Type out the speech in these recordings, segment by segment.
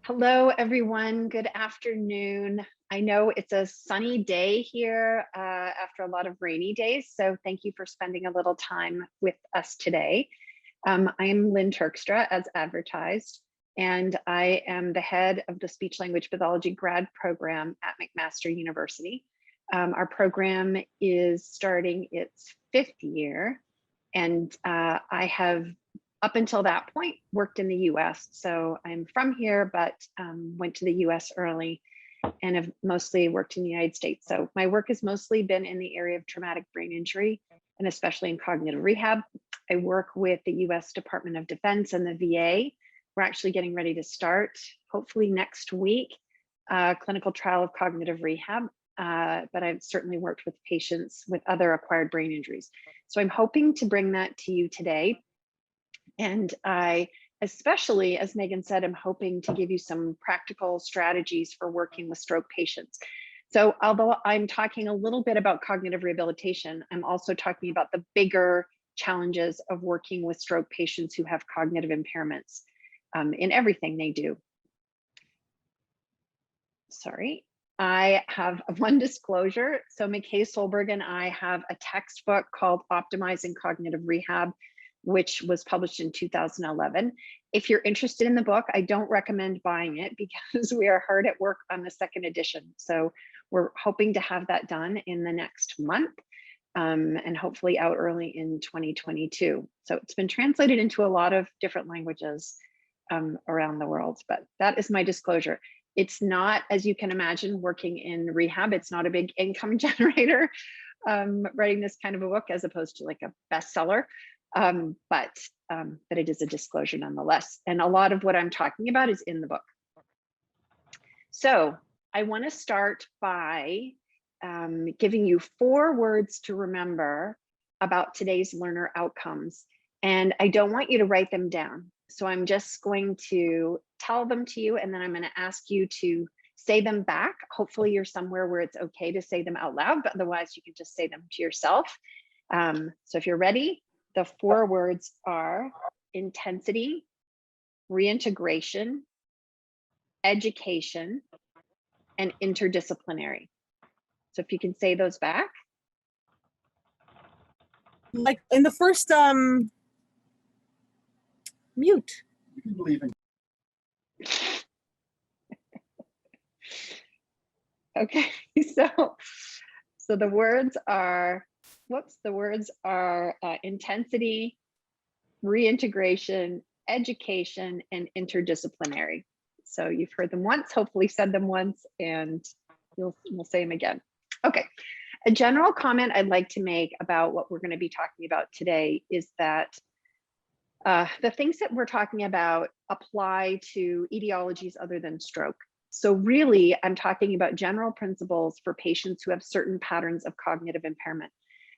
Hello, everyone. Good afternoon. I know it's a sunny day here after a lot of rainy days, so thank you for spending a little time with us today. I am Lynn Turkstra, as advertised, and I am the head of the Speech Language Pathology grad program at McMaster University. Our program is starting its 5th year, and I have up until that point worked in the US. So I'm from here, but went to the US early and have mostly worked in the United States. So my work has mostly been in the area of traumatic brain injury and especially in cognitive rehab. I work with the US Department of Defense and the VA. We're actually getting ready to start, hopefully next week, a clinical trial of cognitive rehab. But I've certainly worked with patients with other acquired brain injuries. So I'm hoping to bring that to you today. And I, especially as Megan said, I'm hoping to give you some practical strategies for working with stroke patients. So although I'm talking a little bit about cognitive rehabilitation, I'm also talking about the bigger challenges of working with stroke patients who have cognitive impairments in everything they do. Sorry. I have one disclosure. So McKay Solberg and I have a textbook called Optimizing Cognitive Rehab, which was published in 2011. If you're interested in the book, I don't recommend buying it because we are hard at work on the 2nd edition. So we're hoping to have that done in the next month and hopefully out early in 2022. So it's been translated into a lot of different languages around the world, but that is my disclosure. It's not, as you can imagine, working in rehab, it's not a big income generator, writing this kind of a book as opposed to like a bestseller. But it is a disclosure nonetheless. And a lot of what I'm talking about is in the book. So I want to start by giving you 4 words to remember about today's learner outcomes. And I don't want you to write them down. So I'm just going to tell them to you, and then I'm going to ask you to say them back. Hopefully you're somewhere where it's okay to say them out loud, but otherwise you can just say them to yourself. So if you're ready, the 4 words are intensity, reintegration, education, and interdisciplinary. So if you can say those back. Like in the first mute. You can believe in. Okay, so the words are, the words are intensity, reintegration, education, and interdisciplinary. So you've heard them once, hopefully said them once, and we'll say them again. Okay, a general comment I'd like to make about what we're going to be talking about today is that the things that we're talking about apply to etiologies other than stroke. So really, I'm talking about general principles for patients who have certain patterns of cognitive impairment.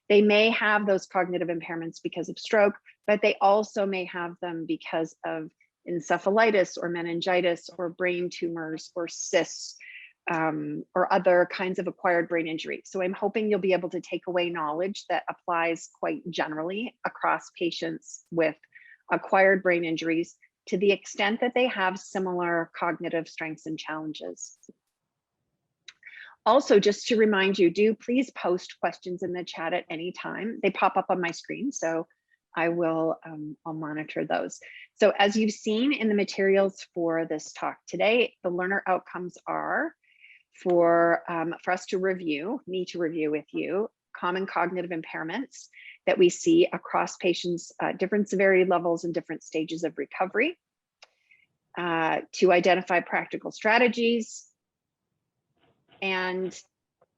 They may have those cognitive impairments because of stroke, but they also may have them because of encephalitis or meningitis or brain tumors or cysts or other kinds of acquired brain injury. So I'm hoping you'll be able to take away knowledge that applies quite generally across patients with acquired brain injuries to the extent that they have similar cognitive strengths and challenges. Also, just to remind you, do please post questions in the chat at any time. They pop up on my screen, so I will, I'll monitor those. So as you've seen in the materials for this talk today, the learner outcomes are for us to review, me to review with you, common cognitive impairments that we see across patients, different severity levels and different stages of recovery, to identify practical strategies. And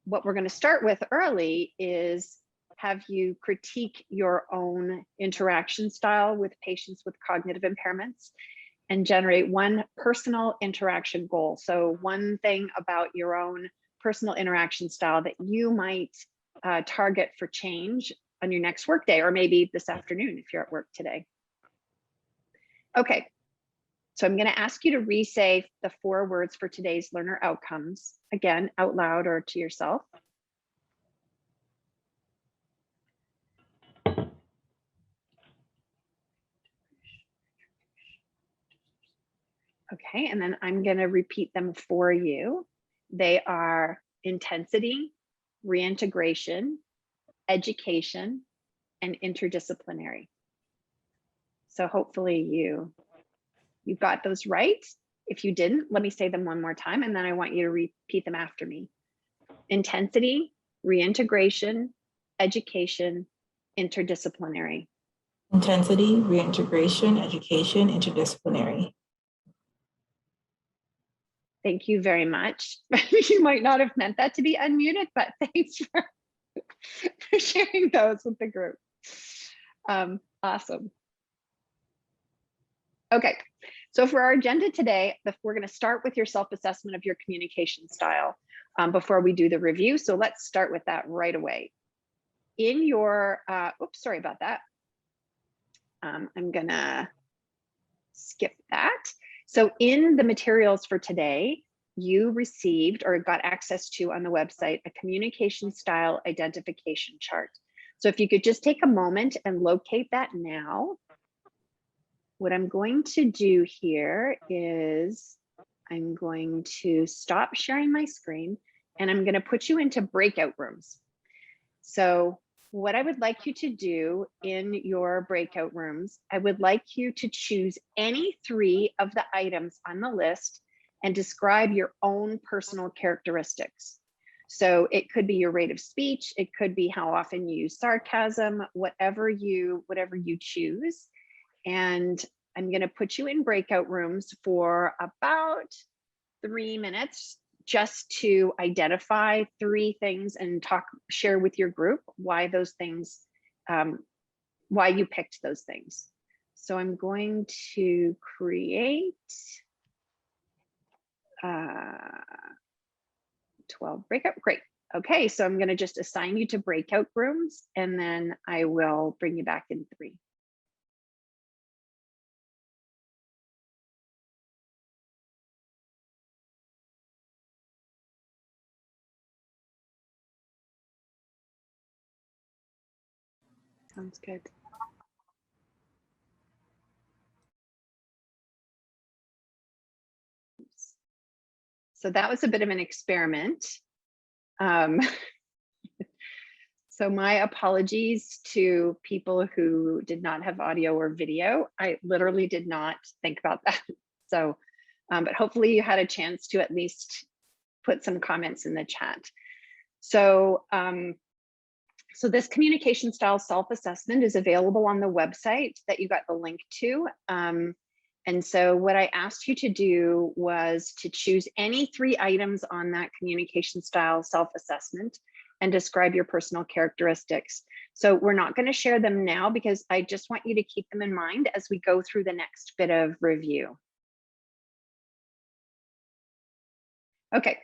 what we're going to start with early is have you critique your own interaction style with patients with cognitive impairments and generate one personal interaction goal. So one thing about your own personal interaction style that you might target for change on your next workday, or maybe this afternoon if you're at work today. Okay, so I'm going to ask you to re-say the 4 words for today's learner outcomes, again, out loud or to yourself. Okay, and then I'm going to repeat them for you. They are intensity, reintegration, education, and interdisciplinary. So hopefully you got those right. If you didn't, let me say them one more time, and then I want you to repeat them after me. Intensity, reintegration, education, interdisciplinary. Intensity, reintegration, education, interdisciplinary. Thank you very much. You might not have meant that to be unmuted, but thanks for sharing those with the group. Awesome. Okay, so for our agenda today, we're going to start with your self-assessment of your communication style before we do the review. So let's start with that right away. In your, oops, sorry about that. I'm gonna skip that. So in the materials for today, you received or got access to on the website a communication style identification chart. So if you could just take a moment and locate that now. What I'm going to do here is I'm going to stop sharing my screen and I'm going to put you into breakout rooms. So what I would like you to do in your breakout rooms, I would like you to choose any 3 of the items on the list and describe your own personal characteristics. So it could be your rate of speech, it could be how often you use sarcasm, whatever you choose. And I'm going to put you in breakout rooms for about 3 minutes just to identify 3 things and share with your group why those things, why you picked those things. So I'm going to create 12 breakout. Great. Okay, so I'm going to just assign you to breakout rooms and then I will bring you back in 3. Sounds good. So that was a bit of an experiment. So my apologies to people who did not have audio or video. I literally did not think about that. So, but hopefully you had a chance to at least put some comments in the chat. So, so this communication style self-assessment is available on the website that you got the link to. And so what I asked you to do was to choose any 3 items on that communication style self-assessment and describe your personal characteristics. So we're not going to share them now because I just want you to keep them in mind as we go through the next bit of review. Okay,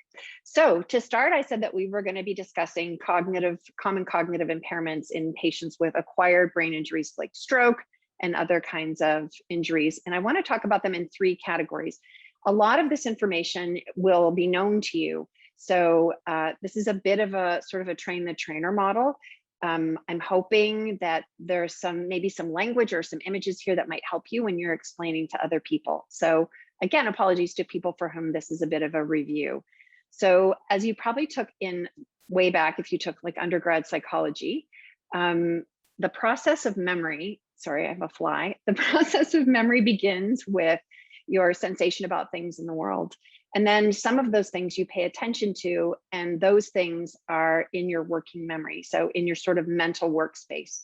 so to start, I said that we were going to be discussing common cognitive impairments in patients with acquired brain injuries like stroke and other kinds of injuries. And I want to talk about them in 3 categories. A lot of this information will be known to you. So this is a bit of a sort of a train the trainer model. I'm hoping that there's maybe some language or some images here that might help you when you're explaining to other people. So again, apologies to people for whom this is a bit of a review. So as you probably took in way back, if you took like undergrad psychology, the process of memory, sorry, I have a fly. The process of memory begins with your sensation about things in the world. And then some of those things you pay attention to, and those things are in your working memory. So in your sort of mental workspace.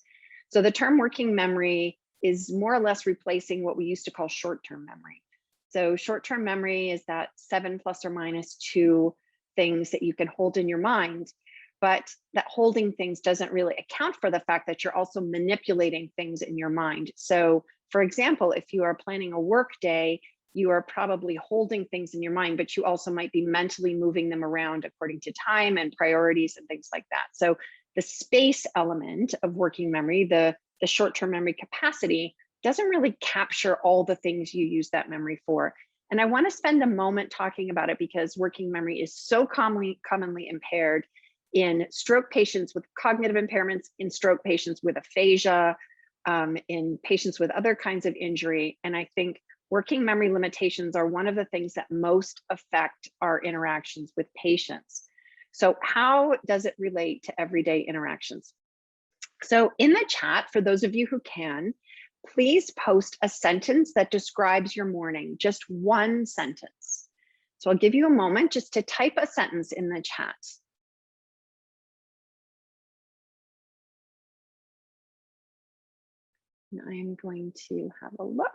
So the term working memory is more or less replacing what we used to call short-term memory. So short-term memory is that 7 plus or minus 2 things that you can hold in your mind, but that holding things doesn't really account for the fact that you're also manipulating things in your mind. So for example, if you are planning a work day, you are probably holding things in your mind, but you also might be mentally moving them around according to time and priorities and things like that. So the space element of working memory, the short-term memory capacity, doesn't really capture all the things you use that memory for. And I want to spend a moment talking about it because working memory is so commonly impaired in stroke patients with cognitive impairments, in stroke patients with aphasia, in patients with other kinds of injury. And I think working memory limitations are one of the things that most affect our interactions with patients. So how does it relate to everyday interactions? So in the chat, for those of you who can, please post a sentence that describes your morning, just one sentence. So I'll give you a moment just to type a sentence in the chat. And I'm going to have a look.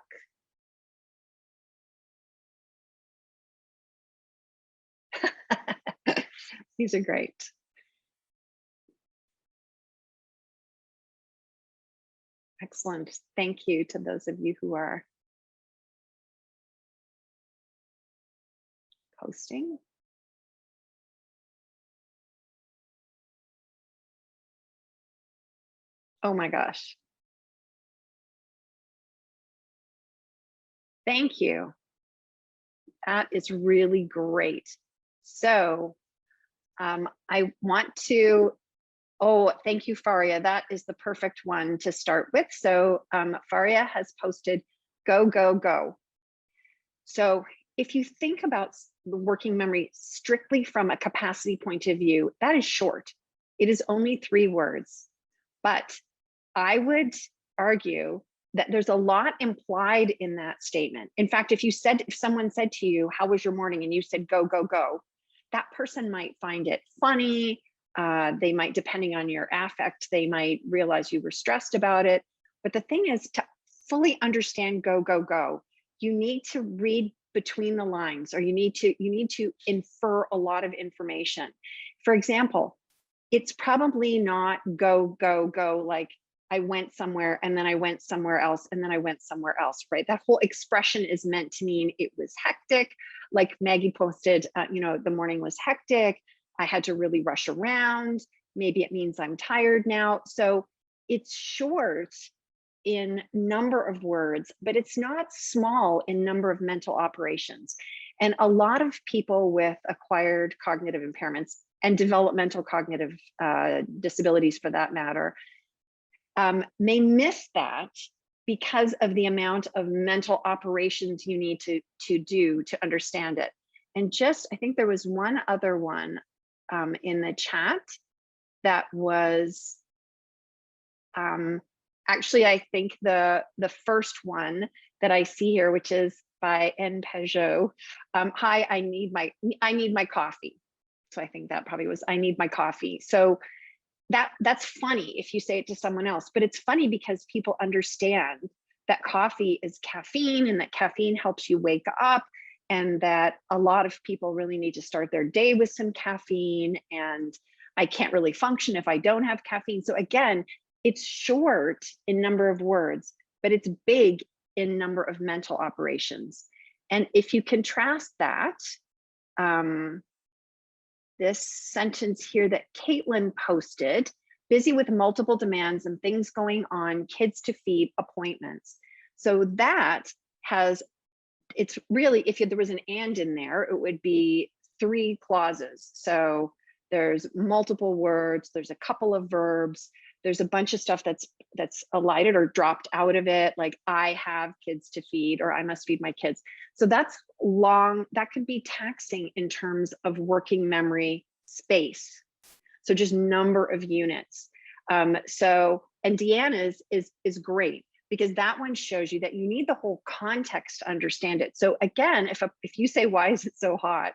These are great. Excellent. Thank you to those of you who are posting. Oh my gosh. Thank you. That is really great. So I want to, oh, thank you, Faria. That is the perfect one to start with. So Faria has posted, go, go, go. So if you think about the working memory strictly from a capacity point of view, that is short. It is only 3 words. But I would argue that there's a lot implied in that statement. In fact, if someone said to you, how was your morning? And you said, go, go, go, that person might find it funny. They might, depending on your affect, they might realize you were stressed about it. But the thing is, to fully understand go, go, go, you need to read between the lines, or you need to infer a lot of information. For example, it's probably not go, go, go, like I went somewhere and then I went somewhere else and then I went somewhere else, right? That whole expression is meant to mean it was hectic. Like Maggie posted, the morning was hectic. I had to really rush around. Maybe it means I'm tired now. So it's short in number of words, but it's not small in number of mental operations. And a lot of people with acquired cognitive impairments and developmental cognitive disabilities, for that matter, may miss that because of the amount of mental operations you need to do to understand it. And just, I think there was one other one in the chat that was actually, I think the first one that I see here, which is by N Peugeot. Hi, I need my coffee. So I think that probably was, I need my coffee. So that's funny if you say it to someone else, but it's funny because people understand that coffee is caffeine and that caffeine helps you wake up, and that a lot of people really need to start their day with some caffeine, and I can't really function if I don't have caffeine. So again, it's short in number of words, but it's big in number of mental operations. And if you contrast that, this sentence here that Caitlin posted, busy with multiple demands and things going on, kids to feed, appointments. So that has, it's really, if there was an and in there, it would be 3 clauses. So there's multiple words, there's a couple of verbs, there's a bunch of stuff that's elided or dropped out of it, like I have kids to feed, or I must feed my kids. So that's long, that could be taxing in terms of working memory space. So just number of units. And Deanna's is great, because that one shows you that you need the whole context to understand it. So again, if you say, why is it so hot?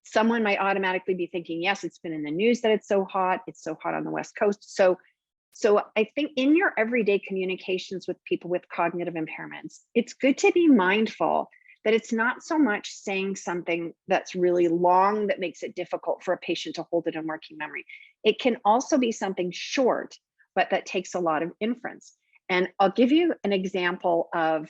Someone might automatically be thinking, yes, it's been in the news that it's so hot on the West Coast. So I think in your everyday communications with people with cognitive impairments, it's good to be mindful that it's not so much saying something that's really long that makes it difficult for a patient to hold it in working memory. It can also be something short, but that takes a lot of inference. And I'll give you an example of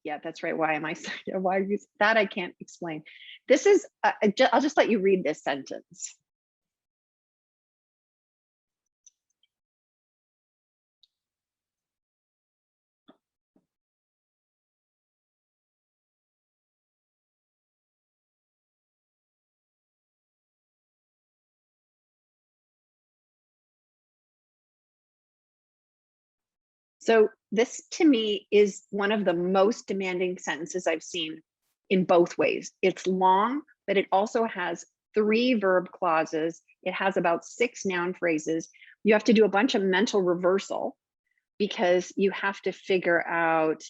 yeah, that's right. Why am I saying why are you that? I can't explain. This is, I'll just let you read this sentence. So this to me is one of the most demanding sentences I've seen in both ways. It's long, but it also has 3 verb clauses. It has about 6 noun phrases. You have to do a bunch of mental reversal because you have to figure out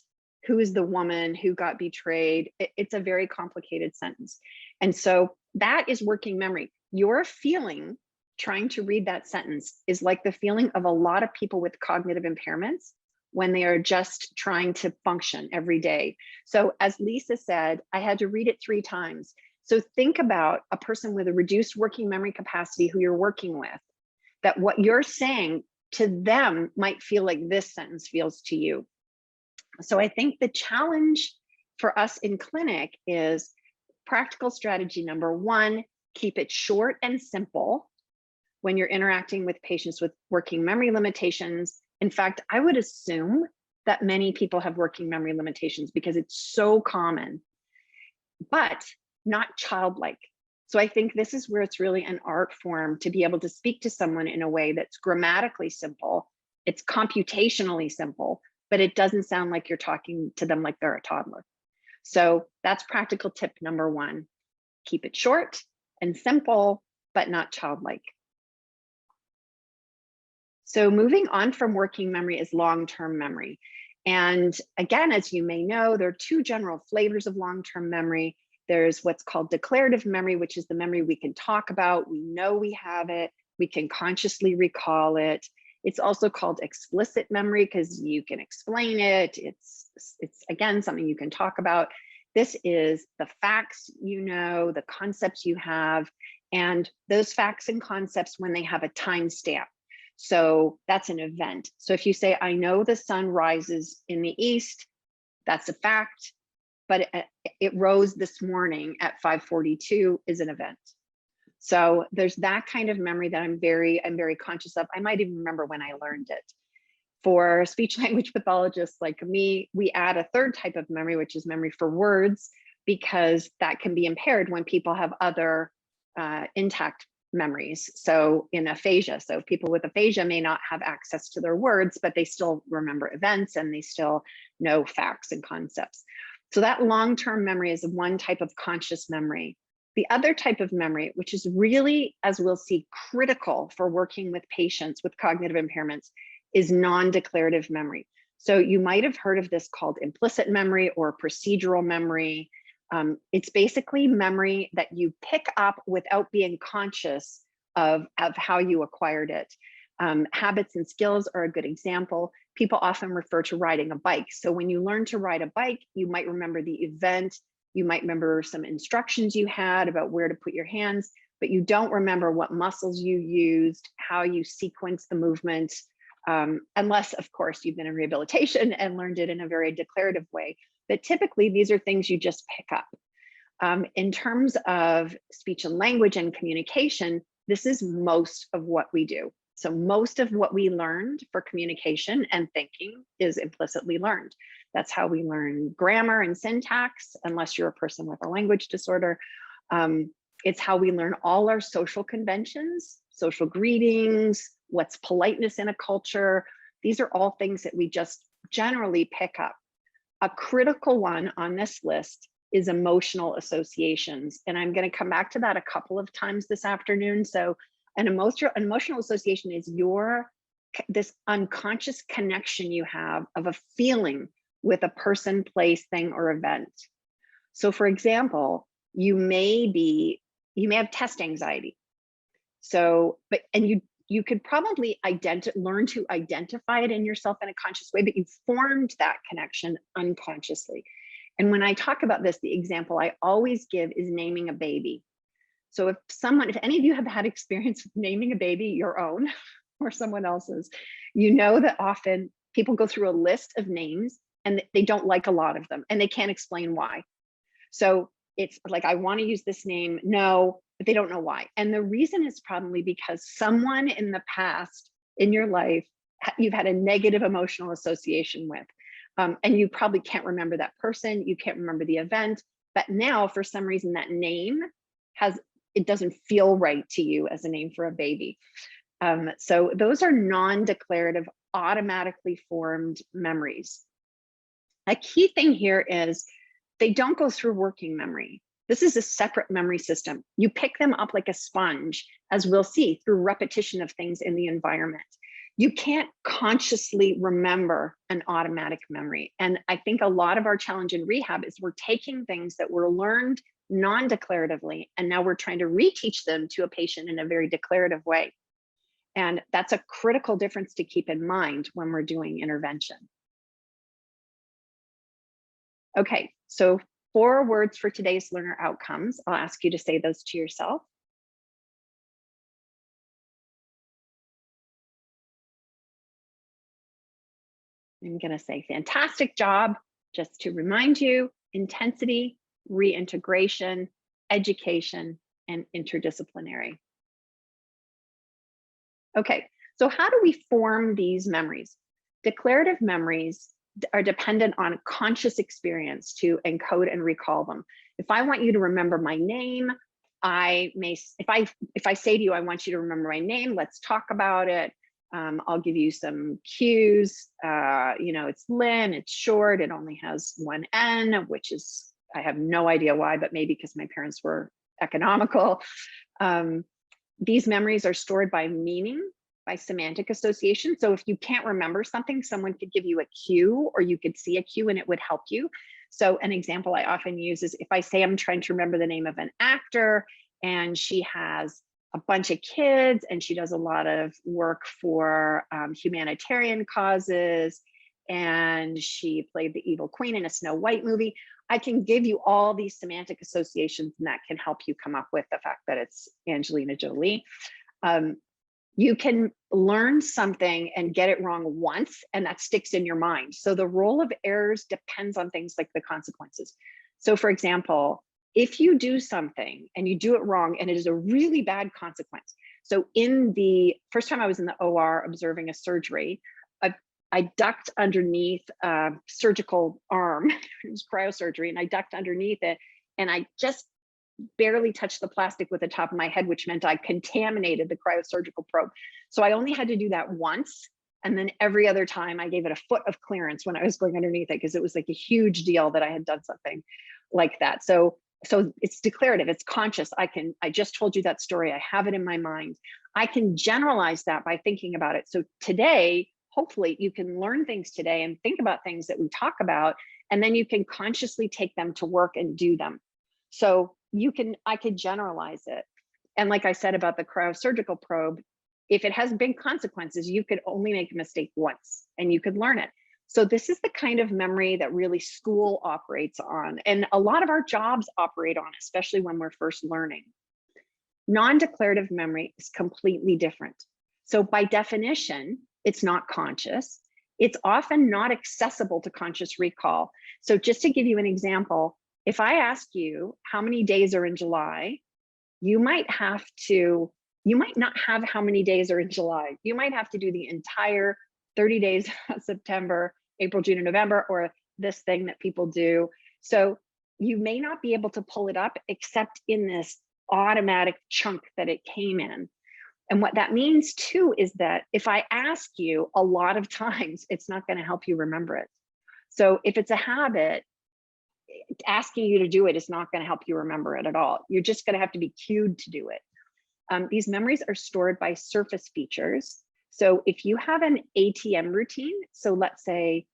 who is the woman who got betrayed. It's a very complicated sentence. And so that is working memory. Your feeling trying to read that sentence is like the feeling of a lot of people with cognitive impairments when they are just trying to function every day. So as Lisa said, I had to read it 3 times. So think about a person with a reduced working memory capacity who you're working with, that what you're saying to them might feel like this sentence feels to you. So I think the challenge for us in clinic is practical strategy number 1, keep it short and simple when you're interacting with patients with working memory limitations. In fact, I would assume that many people have working memory limitations because it's so common, but not childlike. So I think this is where it's really an art form to be able to speak to someone in a way that's grammatically simple, it's computationally simple, but it doesn't sound like you're talking to them like they're a toddler. So that's practical tip number 1. Keep it short and simple, but not childlike. So moving on from working memory is long-term memory. And again, as you may know, there are 2 general flavors of long-term memory. There's what's called declarative memory, which is the memory we can talk about. We know we have it. We can consciously recall it. It's also called explicit memory because you can explain it. It's again, something you can talk about. This is the facts you know, the concepts you have, and those facts and concepts when they have a timestamp. So that's an event. So if you say, I know the sun rises in the east, that's a fact, but it rose this morning at 5:42 is an event. So there's that kind of memory that I'm very conscious of. I might even remember when I learned it. For speech language pathologists like me, we add a 3rd type of memory, which is memory for words, because that can be impaired when people have other intact memories. So in aphasia, so people with aphasia may not have access to their words, but they still remember events and they still know facts and concepts. So that long-term memory is one type of conscious memory. The other type of memory, which is really, as we'll see, critical for working with patients with cognitive impairments, is non-declarative memory. So you might have heard of this called implicit memory or procedural memory. It's basically memory that you pick up without being conscious of how you acquired it. Habits and skills are a good example. People often refer to riding a bike. So when you learn to ride a bike, you might remember the event, you might remember some instructions you had about where to put your hands, but you don't remember what muscles you used, how you sequenced the movement, unless, of course, you've been in rehabilitation and learned it in a very declarative way. But typically, these are things you just pick up. In terms of speech and language and communication, this is most of what we do. So most of what we learned for communication and thinking is implicitly learned. That's how we learn grammar and syntax, unless you're a person with a language disorder. It's how we learn all our social conventions, social greetings, what's politeness in a culture. These are all things that we just generally pick up. A critical one on this list is emotional associations. And I'm going to come back to that a couple of times this afternoon. So an emotional association is this unconscious connection you have of a feeling with a person, place, thing, or event. So for example, you may have test anxiety. So, you could probably learn to identify it in yourself in a conscious way, but you formed that connection unconsciously. And when I talk about this, the example I always give is naming a baby. So if any of you have had experience with naming a baby, your own or someone else's, you know that often people go through a list of names and they don't like a lot of them and they can't explain why. So it's like, I want to use this name, no, but they don't know why. And the reason is probably because someone in the past in your life, you've had a negative emotional association with, and you probably can't remember that person, you can't remember the event, but now for some reason that name it doesn't feel right to you as a name for a baby. So those are non-declarative, automatically formed memories. A key thing here is they don't go through working memory. This is a separate memory system. You pick them up like a sponge, as we'll see, through repetition of things in the environment. You can't consciously remember an automatic memory. And I think a lot of our challenge in rehab is we're taking things that were learned non-declaratively, and now we're trying to reteach them to a patient in a very declarative way. And that's a critical difference to keep in mind when we're doing intervention. Okay, so 4 words for today's learner outcomes. I'll ask you to say those to yourself. I'm going to say fantastic job, just to remind you, intensity, reintegration, education, and interdisciplinary. Okay, so how do we form these memories? Declarative memories are dependent on conscious experience to encode and recall them. If I want you to remember my name, I may, if I say to you, I want you to remember my name, let's talk about it. I'll give you some cues. You know, it's Lynn, it's short, it only has 1 N, which is, I have no idea why, but maybe because my parents were economical. These memories are stored by meaning, by semantic association. So if you can't remember something, someone could give you a cue, or you could see a cue and it would help you. So an example I often use is if I say I'm trying to remember the name of an actor and she has a bunch of kids and she does a lot of work for humanitarian causes, and she played the evil queen in a Snow White movie, I can give you all these semantic associations, and that can help you come up with the fact that it's Angelina Jolie. You can learn something and get it wrong once, and that sticks in your mind. So the role of errors depends on things like the consequences. So for example, if you do something and you do it wrong and it is a really bad consequence. So in the first time I was in the OR observing a surgery, I ducked underneath a surgical arm. It was cryosurgery, and I ducked underneath it, and I just barely touched the plastic with the top of my head, which meant I contaminated the cryosurgical probe. So I only had to do that once. And then every other time I gave it a foot of clearance when I was going underneath it, because it was like a huge deal that I had done something like that. So it's declarative, it's conscious. I just told you that story. I have it in my mind. I can generalize that by thinking about it. So today, hopefully you can learn things today and think about things that we talk about, and then you can consciously take them to work and do them. So I could generalize it. And like I said about the cryosurgical probe, if it has big consequences, you could only make a mistake once and you could learn it. So this is the kind of memory that really school operates on, and a lot of our jobs operate on, especially when we're first learning. Non-declarative memory is completely different. So by definition, it's not conscious. It's often not accessible to conscious recall. So just to give you an example, if I ask you how many days are in July, you might not have how many days are in July. You might have to do the entire 30 days of September, April, June, and November, or this thing that people do. So you may not be able to pull it up except in this automatic chunk that it came in. And what that means too is that if I ask you a lot of times, it's not going to help you remember it. So if it's a habit, asking you to do it is not going to help you remember it at all. You're just going to have to be cued to do it. These memories are stored by surface features. So if you have an ATM routine, so let's say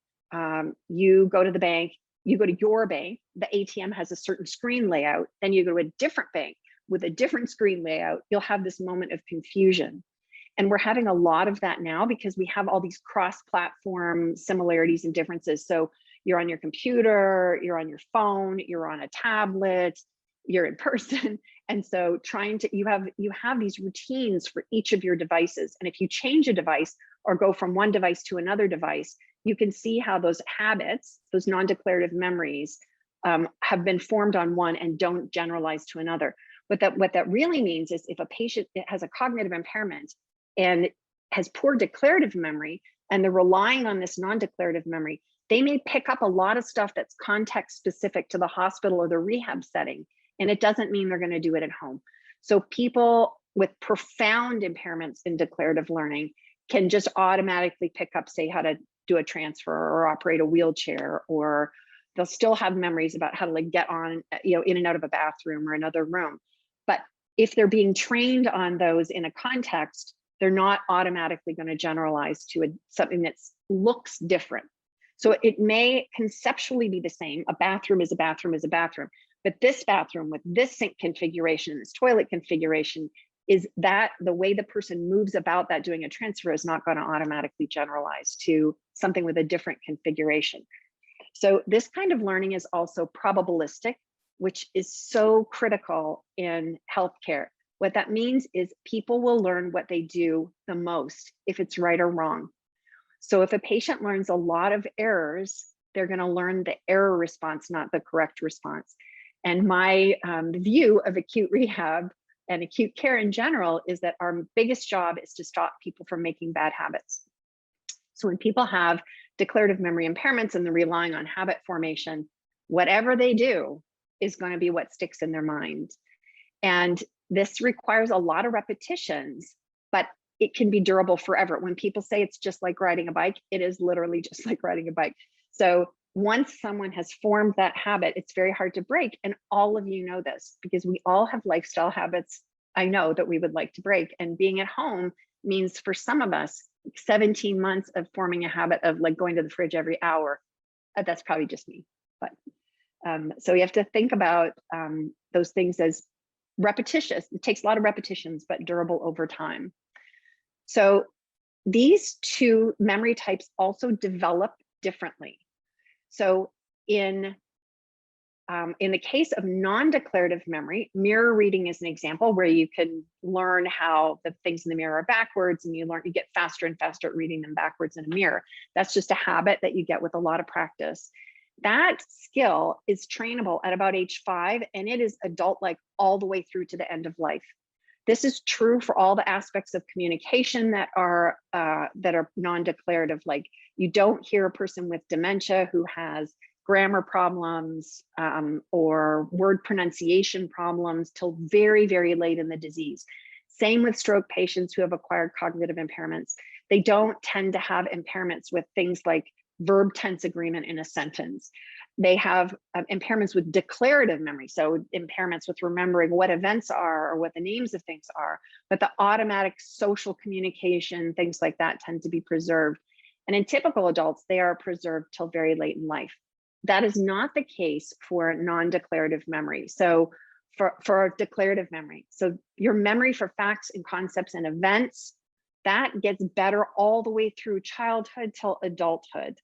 you go to the bank, you go to your bank, the ATM has a certain screen layout, then you go to a different bank with a different screen layout, you'll have this moment of confusion. And we're having a lot of that now because we have all these cross-platform similarities and differences. So you're on your computer, you're on your phone, you're on a tablet, you're in person. And so you have these routines for each of your devices. And if you change a device or go from one device to another device, you can see how those habits, those non-declarative memories, have been formed on one and don't generalize to another. What that really means is if a patient has a cognitive impairment and has poor declarative memory, and they're relying on this non-declarative memory, they may pick up a lot of stuff that's context specific to the hospital or the rehab setting. And it doesn't mean they're going to do it at home. So people with profound impairments in declarative learning can just automatically pick up, say, how to do a transfer or operate a wheelchair, or they'll still have memories about how to like get on, in and out of a bathroom or another room. But if they're being trained on those in a context, they're not automatically going to generalize to something that looks different. So it may conceptually be the same. A bathroom is a bathroom is a bathroom, but this bathroom with this sink configuration, this toilet configuration, is that the way the person moves about that doing a transfer is not going to automatically generalize to something with a different configuration. So this kind of learning is also probabilistic, which is so critical in healthcare. What that means is people will learn what they do the most if it's right or wrong. So if a patient learns a lot of errors, they're going to learn the error response, not the correct response. And my view of acute rehab and acute care in general is that our biggest job is to stop people from making bad habits. So when people have declarative memory impairments and they're relying on habit formation, whatever they do is going to be what sticks in their mind. And this requires a lot of repetitions, but it can be durable forever. When people say it's just like riding a bike, it is literally just like riding a bike. So once someone has formed that habit, it's very hard to break. And all of you know this because we all have lifestyle habits, I know, that we would like to break. And being at home means for some of us, 17 months of forming a habit of like going to the fridge every hour. That's probably just me. But so you have to think about those things as repetitious. It takes a lot of repetitions, but durable over time. So these two memory types also develop differently. So in the case of non-declarative memory, mirror reading is an example where you can learn how the things in the mirror are backwards, and you get faster and faster at reading them backwards in a mirror. That's just a habit that you get with a lot of practice. That skill is trainable at about age 5, and it is adult-like all the way through to the end of life. This is true for all the aspects of communication that are non-declarative. Like, you don't hear a person with dementia who has grammar problems or word pronunciation problems till very, very late in the disease. Same with stroke patients who have acquired cognitive impairments. They don't tend to have impairments with things like verb tense agreement in a sentence. They have impairments with declarative memory, so impairments with remembering what events are or what the names of things are, but the automatic social communication, things like that, tend to be preserved. And in typical adults, they are preserved till very late in life. That is not the case for non-declarative memory. So for declarative memory, so your memory for facts and concepts and events, that gets better all the way through childhood till adulthood.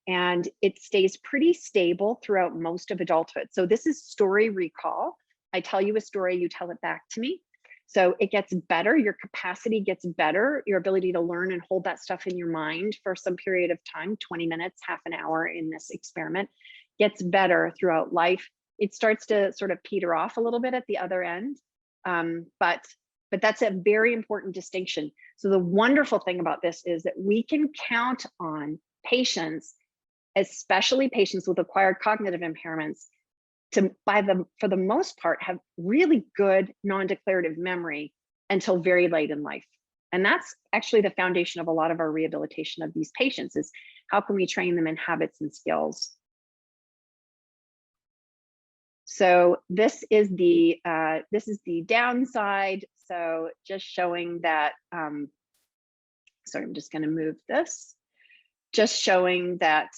And it stays pretty stable throughout most of adulthood. So this is story recall. I tell you a story, you tell it back to me. So it gets better, your capacity gets better, your ability to learn and hold that stuff in your mind for some period of time, 20 minutes, half an hour in this experiment, gets better throughout life. It starts to sort of peter off a little bit at the other end. But that's a very important distinction. So the wonderful thing about this is that we can count on patients, especially patients with acquired cognitive impairments, to for the most part have really good non-declarative memory until very late in life. And that's actually the foundation of a lot of our rehabilitation of these patients, is how can we train them in habits and skills. So this is the downside. So just showing that, sorry, I'm just going to move this, just showing that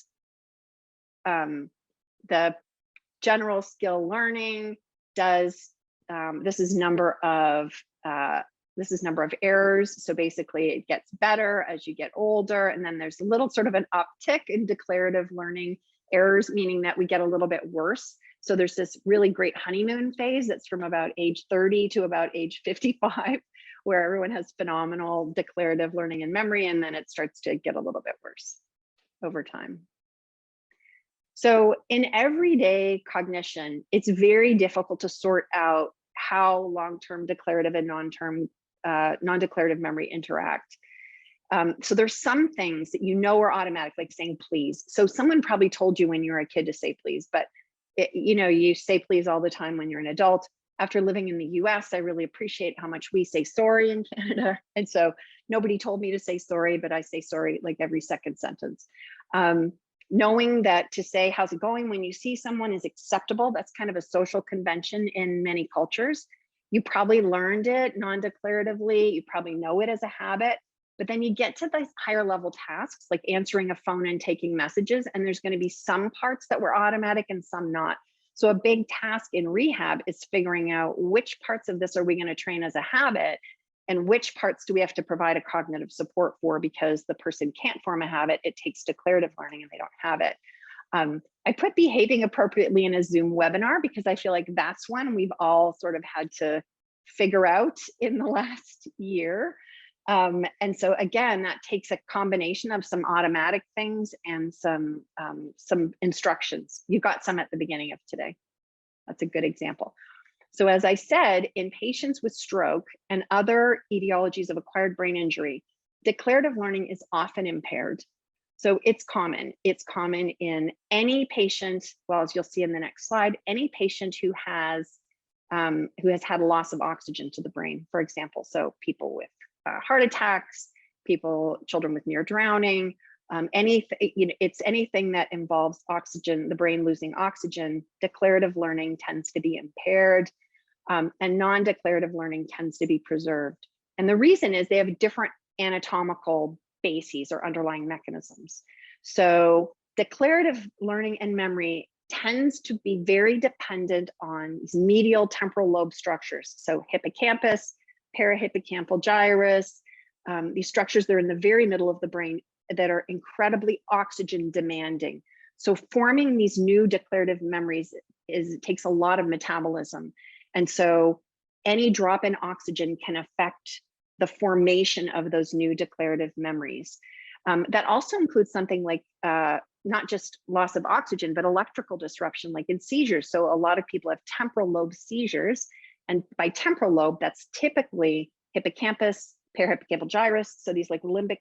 the general skill learning does, this is number of errors. So basically it gets better as you get older. And then there's a little sort of an uptick in declarative learning errors, meaning that we get a little bit worse. So there's this really great honeymoon phase that's from about age 30 to about age 55, where everyone has phenomenal declarative learning and memory, and then it starts to get a little bit worse over time. So in everyday cognition, it's very difficult to sort out how long-term declarative and non-declarative memory interact. So there's some things that you know are automatic, like saying please. So someone probably told you when you were a kid to say please, but you say please all the time when you're an adult. After living in the US, I really appreciate how much we say sorry in Canada. And so nobody told me to say sorry, but I say sorry like every second sentence. Knowing that to say, how's it going when you see someone is acceptable. That's kind of a social convention in many cultures. You probably learned it non-declaratively. You probably know it as a habit, but then you get to the higher level tasks like answering a phone and taking messages. And there's going to be some parts that were automatic and some not. So a big task in rehab is figuring out which parts of this are we going to train as a habit and which parts do we have to provide a cognitive support for because the person can't form a habit. It takes declarative learning and they don't have it. I put behaving appropriately in a Zoom webinar because I feel like that's one we've all sort of had to figure out in the last year. And so again, that takes a combination of some automatic things and some instructions. You got some at the beginning of today. That's a good example. So as I said, in patients with stroke and other etiologies of acquired brain injury, declarative learning is often impaired. So it's common. It's common in any patient, well, as you'll see in the next slide, any patient who has had a loss of oxygen to the brain, for example. So people with heart attacks, children with near drowning, it's anything that involves oxygen, the brain losing oxygen. Declarative learning tends to be impaired, and non-declarative learning tends to be preserved. And the reason is they have different anatomical bases or underlying mechanisms. So declarative learning and memory tends to be very dependent on medial temporal lobe structures. So hippocampus, parahippocampal gyrus, these structures that are in the very middle of the brain that are incredibly oxygen demanding. So forming these new declarative memories takes a lot of metabolism. And so any drop in oxygen can affect the formation of those new declarative memories. That also includes something like not just loss of oxygen, but electrical disruption, like in seizures. So a lot of people have temporal lobe seizures. And by temporal lobe, that's typically hippocampus, parahippocampal gyrus. So these like limbic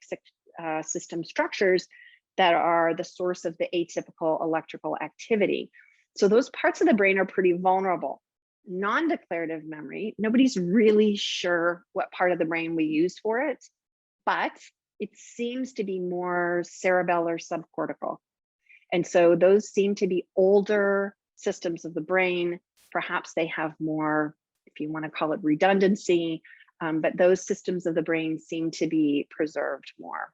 system structures that are the source of the atypical electrical activity. So those parts of the brain are pretty vulnerable. Non-declarative memory, nobody's really sure what part of the brain we use for it, but it seems to be more cerebellar subcortical. And so those seem to be older systems of the brain. Perhaps they have more, if you want to call it redundancy, but those systems of the brain seem to be preserved more.